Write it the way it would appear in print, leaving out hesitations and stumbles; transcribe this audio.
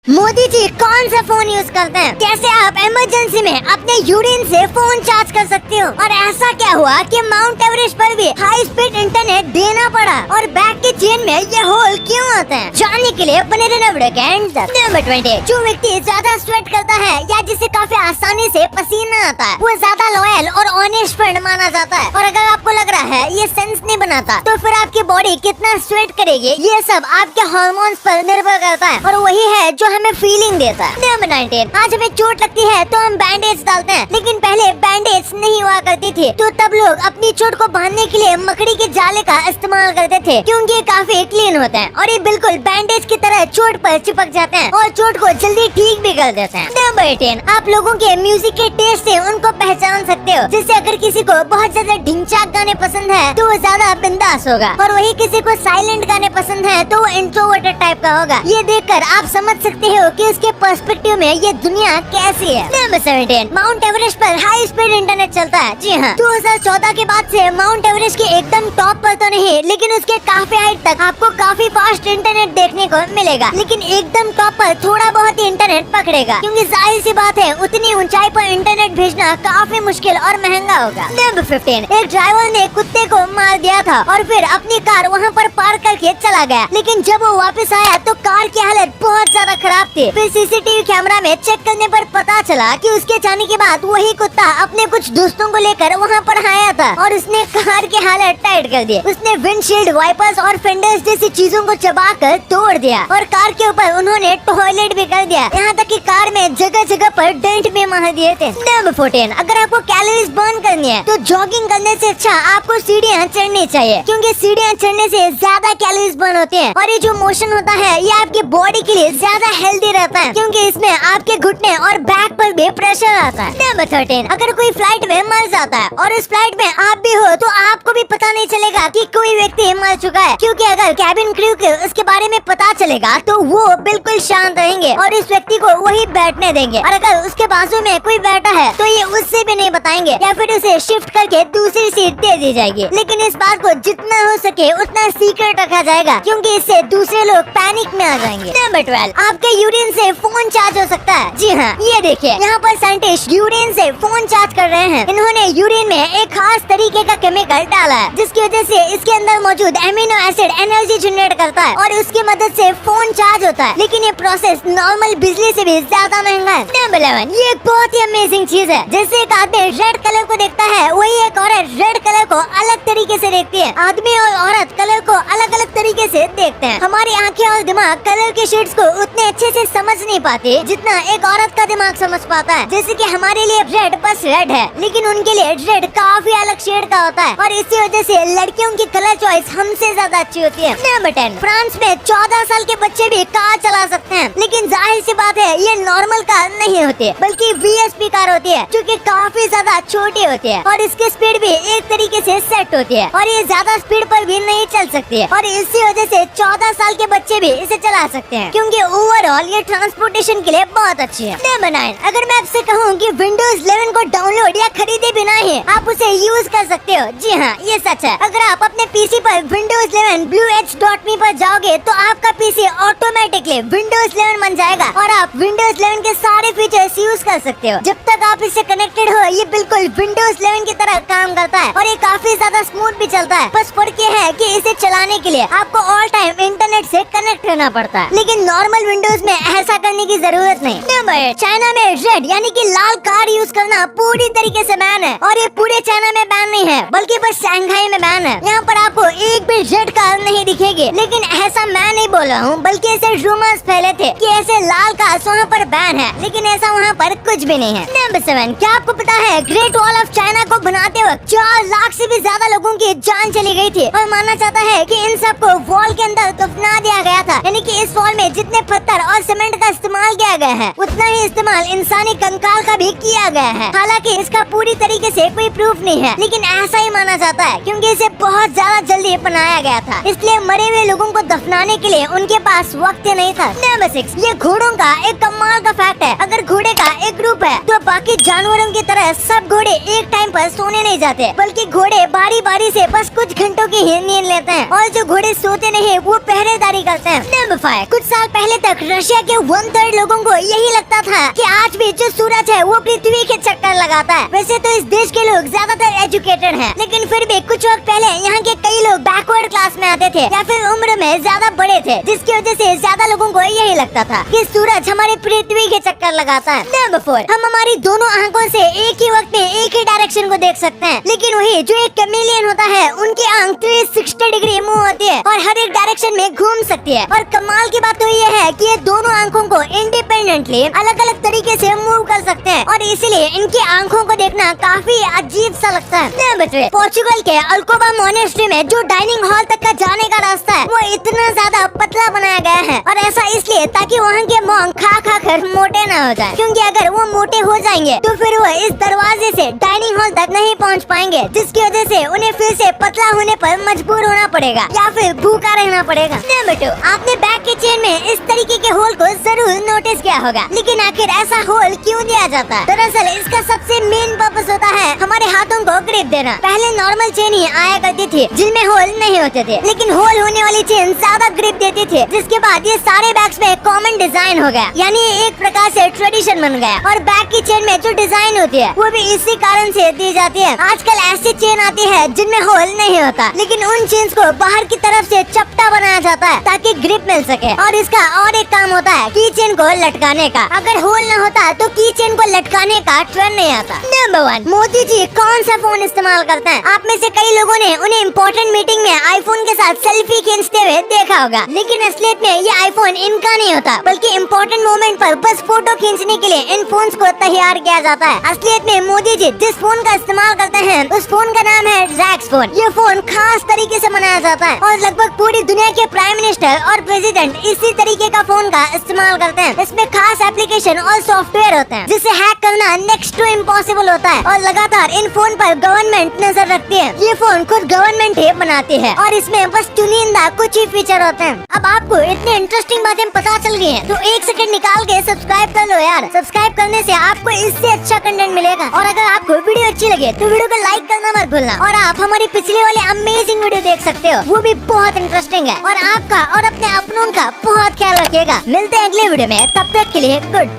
मोदी जी कौन सा phone use करते हैं? कैसे आप इमरजेंसी में अपने यूरिन से फोन चार्ज कर सकते हो? और ऐसा क्या हुआ कि माउंट एवरेस्ट पर भी हाई स्पीड इंटरनेट देना पड़ा? और बैग के चेन में ये होल क्यों होते हैं? जानने के लिए बने रहना वीडियो के एंड तक। नंबर 20, जो व्यक्ति ज्यादा स्वेट करता है या जिसे काफी आसानी से पसीना आता है वो ज्यादा लॉयल और ऑनेस्ट फ्रेंड माना जाता है। और अगर आपको लग रहा है ये सेंस नहीं बनाता तो फिर आपकी बॉडी कितना स्वेट करेगी ये सब आपके हार्मोन्स पर निर्भर करता है और वही है जो हमें फीलिंग देता है। नंबर 19, आज हमें चोट लगती है तो हम बैंडेज डालते हैं, लेकिन पहले बैंडेज नहीं हुआ करती थी तो तब लोग अपनी चोट को बांधने के लिए मकड़ी के जाले का इस्तेमाल करते थे क्योंकि ये काफी क्लीन होता है और ये बिल्कुल बैंडेज की तरह चोट पर चिपक जाते हैं और चोट को जल्दी ठीक भी कर देते हैं। नंबर 18, आप लोगों के म्यूजिक के टेस्ट से उनको पहचान सकते हो। जैसे अगर किसी को बहुत ज्यादा ढिंचाक गाने पसंद है तो वो ज्यादा बिंदास होगा और वही किसी को साइलेंट गाने पसंद है तो वो इंट्रोवर्टेड टाइप का होगा। ये देखकर आप समझ सकते हो कि उसके पर्सपेक्टिव में ये दुनिया कैसी है। नंबर 17, माउंट एवरेस्ट पर हाई स्पीड इंटरनेट चलता है। जी हाँ, 2014 के बाद से माउंट एवरेस्ट के एकदम टॉप पर तो नहीं लेकिन उसके काफी हाइट तक आपको काफी फास्ट इंटरनेट देखने को मिलेगा, लेकिन एकदम टॉप पर थोड़ा बहुत ही इंटरनेट पकड़ेगा क्योंकि जाहिर सी बात है उतनी ऊंचाई पर इंटरनेट भेजना काफी मुश्किल और महंगा होगा। नंबर 15, एक ड्राइवर ने कुत्ते को मार दिया था और फिर अपनी कार वहाँ पर पार्क करके चला गया, लेकिन जब वो वापस आया तो कार की हालत बहुत ज्यादा खराब थी। फिर सीसीटीवी कैमरा में चेक करने पर पता चला कि उसके जाने के बाद वही कुत्ता अपने कुछ दोस्तों को लेकर वहाँ पर आया था और उसने कार की हालत टाइट कर दी। उसने विंडशील्ड, वाइपर्स और फेंडर्स जैसी चीजों को चबाकर तोड़ दिया और कार के ऊपर उन्होंने टॉयलेट भी कर दिया, यहाँ तक कि कार में जगह जगह पर डेंट भी मार दिए थे। नंबर 14, अगर आपको कैलोरीज बर्न करनी है तो जॉगिंग करने से अच्छा आपको सीढ़ियाँ चढ़नी चाहिए क्योंकि सीढ़ियाँ चढ़ने से ज्यादा कैलोरीज बर्न होती है और ये जो मोशन होता है ये आपकी बॉडी के लिए ज्यादा हेल्दी रहता है क्योंकि इसमें आपके घुटने और बैक पर भी प्रेशर आता है। नंबर 13, अगर कोई फ्लाइट में मर जाता है और उस फ्लाइट में आप भी हो तो आपको भी पता नहीं चलेगा कि कोई व्यक्ति मर चुका है क्योंकि अगर कैबिन क्रू को उसके बारे में पता चलेगा तो वो बिल्कुल शांत रहेंगे और इस व्यक्ति को वही बैठने देंगे और अगर उसके बाजू में कोई बैठा है तो ये उससे भी नहीं बताएंगे या फिर उसे शिफ्ट करके दूसरी सीट दे दी जाएगी, लेकिन इस बात को जितना हो सके उतना सीक्रेट रखा जाएगा क्योंकि इससे दूसरे लोग पैनिक में आ जाएंगे। नंबर 12, आपके यूरिन से फोन चार्ज हो सकता है। जी हाँ, ये देखिए यहाँ पर साइंटिस्ट यूरिन से फोन चार्ज कर रहे हैं। इन्होंने यूरिन में एक खास तरीके का केमिकल डाला है जिसकी वजह से इसके अंदर मौजूद एमिनो एसिड एनर्जी जनरेट करता है और उसकी मदद से फोन चार्ज होता है, लेकिन ये प्रोसेस नॉर्मल बिजली से भी ज्यादा महंगा है। नंबर 11, ये एक बहुत ही अमेजिंग चीज है। जैसे एक आदमी रेड कलर को देखता है वही एक औरत रेड कलर को अलग तरीके से देखती है। आदमी और औरत कलर को अलग अलग तरीके से देखते हैं। हमारी आंखें और दिमाग कलर के शेड्स को उतने अच्छे से समझ नहीं पाते जितना एक औरत का दिमाग समझ पाता है। जैसे कि हमारे लिए रेड बस रेड है लेकिन उनके लिए रेड काफी अलग शेड का होता है और इसी वजह से लड़कियों की कलर चॉइस हमसे ज्यादा अच्छी होती है। नंबर 10, फ्रांस में 14 साल के बच्चे भी कार चला सकते हैं, लेकिन जाहिर सी बात है ये नॉर्मल कार नहीं होती बल्कि VSP कार होती है जो कि काफी ज्यादा छोटी होती है और इसकी स्पीड भी एक तरीके से सेट होती है और ये ज्यादा स्पीड पर भी नहीं चल सकती है और इसी वजह से 14 साल के बच्चे भी इसे चला सकते हैं क्योंकि ओवरऑल ये ट्रांसपोर्टेशन के लिए बहुत अच्छी है। नंबर 9, अगर मैं आपसे कहूँ कि Windows 11 को डाउनलोड या खरीदे बिना ही आप उसे यूज कर सकते हो, जी हाँ ये सच है। अगर आप अपने पीसी पर Windows 11 blueedge.me पर जाओगे तो आपका पीसी ऑटोमेटिकली Windows 11 बन जाएगा और आप Windows 11 के सारे फीचर्स यूज कर सकते हो। जब तक आप इससे कनेक्टेड हो ये बिल्कुल Windows 11 की तरह काम करता है और ये काफी ज्यादा स्मूथ भी चलता है। बस फर्क ये है कि इसे चलाने के लिए आपको ऑल टाइम इंटरनेट से कनेक्ट रहना पड़ता है, लेकिन नॉर्मल विंडोज में ऐसा करने की जरूरत नहीं। नंबर 8, चाइना में रेड यानी कि लाल कार यूज करना पूरी तरीके से बैन है और ये पूरे चाइना में बैन नहीं है बल्कि बस शंघाई में बैन है। यहाँ पर आपको एक भी रेड कार नहीं दिखेगी, लेकिन ऐसा मैं नहीं बोल रहा हूँ बल्कि ऐसे रूमर्स फैले थे कि ऐसे लाल कार वहाँ पर बैन है, लेकिन ऐसा वहाँ पर कुछ भी नहीं है। नंबर 7, क्या आपको पता है ग्रेट वॉल ऑफ चाइना को बनाते वक्त 4 लाख से भी ज्यादा लोगों की जान चली गई थी और माना जाता है कि इन सबको वॉल के अंदर दफना दिया गया था, यानी कि इस वॉल में जितने पत्थर और सीमेंट का इस्तेमाल किया गया है उतना ही इस्तेमाल इंसानी कंकाल का भी किया गया है। हालांकि इसका पूरी तरीके से कोई प्रूफ नहीं है, लेकिन ऐसा ही माना जाता है क्योंकि इसे बहुत ज्यादा जल्दी बनाया गया था, इसलिए मरे हुए लोगों को दफनाने के लिए उनके पास वक्त नहीं था। नंबर 6, ये घोड़ों का एक कमाल का फैक्ट है। अगर घोड़े का एक ग्रुप है तो बाकी जानवरों की तरह सब घोड़े एक टाइम पर सोने नहीं जाते, बल्कि घोड़े बारी बारी से बस कुछ घंटों की ही नींद लेते हैं और जो घोड़े सोते नहीं वो पहरेदारी करते हैं। नंबर 5, कुछ साल पहले तक रशिया के 1/3 2/3 लोगों को यही लगता था कि आज भी जो सूरज है वो पृथ्वी के चक्कर लगाता है। वैसे तो इस देश के लोग ज्यादातर एजुकेटेड हैं, लेकिन फिर भी कुछ वक्त पहले यहाँ के कई लोग बैकवर्ड क्लास में आते थे या फिर उम्र में ज्यादा बड़े थे, जिसकी वजह से ज्यादा लोगों को यही लगता था कि सूरज हमारी पृथ्वी के चक्कर लगाता है। नंबर 4, हम हमारी दोनों आंखों से एक ही वक्त में एक ही डायरेक्शन को देख सकते हैं, लेकिन वही जो एक कैमेलियन होता है उनकी आंख 360 डिग्री मूव होती है और हर एक डायरेक्शन में घूम सकती है। और कमाल की बात तो ये है कि ये दोनों आंखों को इंडिपेंडेंटली अलग अलग तरीके से मूव कर सकते हैं और इसलिए इनकी आंखों को देखना काफी अजीब सा लगता है। नंबर 3, पोर्चुगल के अल्कोबा मोनेस्ट्री में जो डाइनिंग हॉल तक का जाने का रास्ता है वो इतना ज्यादा पतला बनाया गया है, और ऐसा इसलिए ताकि वहाँ के मॉन्क खा खा कर मोटे न हो जाए, क्योंकि अगर वो मोटे हो जाएंगे तो फिर वो इस दरवाजे से डाइनिंग हॉल तक नहीं पहुँच पाएंगे, जिसकी वजह से उन्हें फिर से पतला होने पर मजबूर होना पड़ेगा या फिर भूखा रहना पड़ेगा। नंबर 2, आपने बैग के चेन में इस तरीके के होल को जरूर नोटिस किया होगा, लेकिन आखिर ऐसा होल क्यों दिया जाता है? दरअसल इसका सबसे मेन पर्पस होता है हमारे हाथों को ग्रिप देना। पहले नॉर्मल चेन ही आया करती थी जिनमें होल नहीं होते थे, लेकिन होल होने वाली चेन ज्यादा ग्रिप देती थी, जिसके बाद ये सारे बैग्स में कॉमन डिजाइन हो गया, यानी एक प्रकार से ट्रेडिशन बन गया। और बैग की चेन में जो डिजाइन होती है वो भी इसी कारण से दी जाती है। आजकल ऐसी चेन आती है जिनमें होल नहीं होता, लेकिन उन चेन्स को बाहर की तरफ से चपटा बनाया जाता है ताकि ग्रिप मिल सके। और इसका और एक काम होता है की चेन को लटकाने का। अगर होल न होता तो की चेन को लटकाने का ट्रेंड नहीं आता। नंबर 1, मोदी जी कौन सा फोन इस्तेमाल करते हैं? आप में से कई लोगों ने उन्हें इम्पोर्टेंट मीटिंग में आईफोन के साथ सेल्फी खींचते हुए देखा होगा, लेकिन असलियत में ये आईफोन इनका नहीं होता, बल्कि इम्पोर्टेंट मोमेंट पर बस फोटो खींचने के लिए इन फोन्स को तैयार किया जाता है। असलियत में मोदी जी जिस फोन का इस्तेमाल करते हैं उस फोन का नाम है रैक्स फोन। ये फोन खास तरीके से बनाया जाता है और लगभग पूरी दुनिया के प्राइम मिनिस्टर और प्रेसिडेंट इसी तरीके का फोन का इस्तेमाल करते हैं। इसमें खास एप्लीकेशन और सॉफ्टवेयर होते हैं जिसे हैक करना नेक्स्ट टू इम्पॉसिबल होता है, और लगातार इन फोन पर गवर्नमेंट नजर रखती है। ये फोन खुद गवर्नमेंट ही बनाती है और इसमें बस चुनिंदा कुछ ही फीचर होते हैं। अब आपको इतनी इंटरेस्टिंग बातें पता चल गई हैं, तो 1 सेकंड निकाल के सब्सक्राइब कर लो यार। सब्सक्राइब करने से आपको इससे अच्छा कंटेंट मिलेगा, और अगर आपको वीडियो अच्छी लगे तो वीडियो को लाइक करना मत भूलना। और आप हमारी पिछले वाले अमेजिंग वीडियो देख सकते हो, वो भी बहुत इंटरेस्टिंग है। और आपका और अपने अपनों का बहुत ख्याल रखिएगा। मिलते हैं अगले वीडियो में, तब तक के लिए गुड।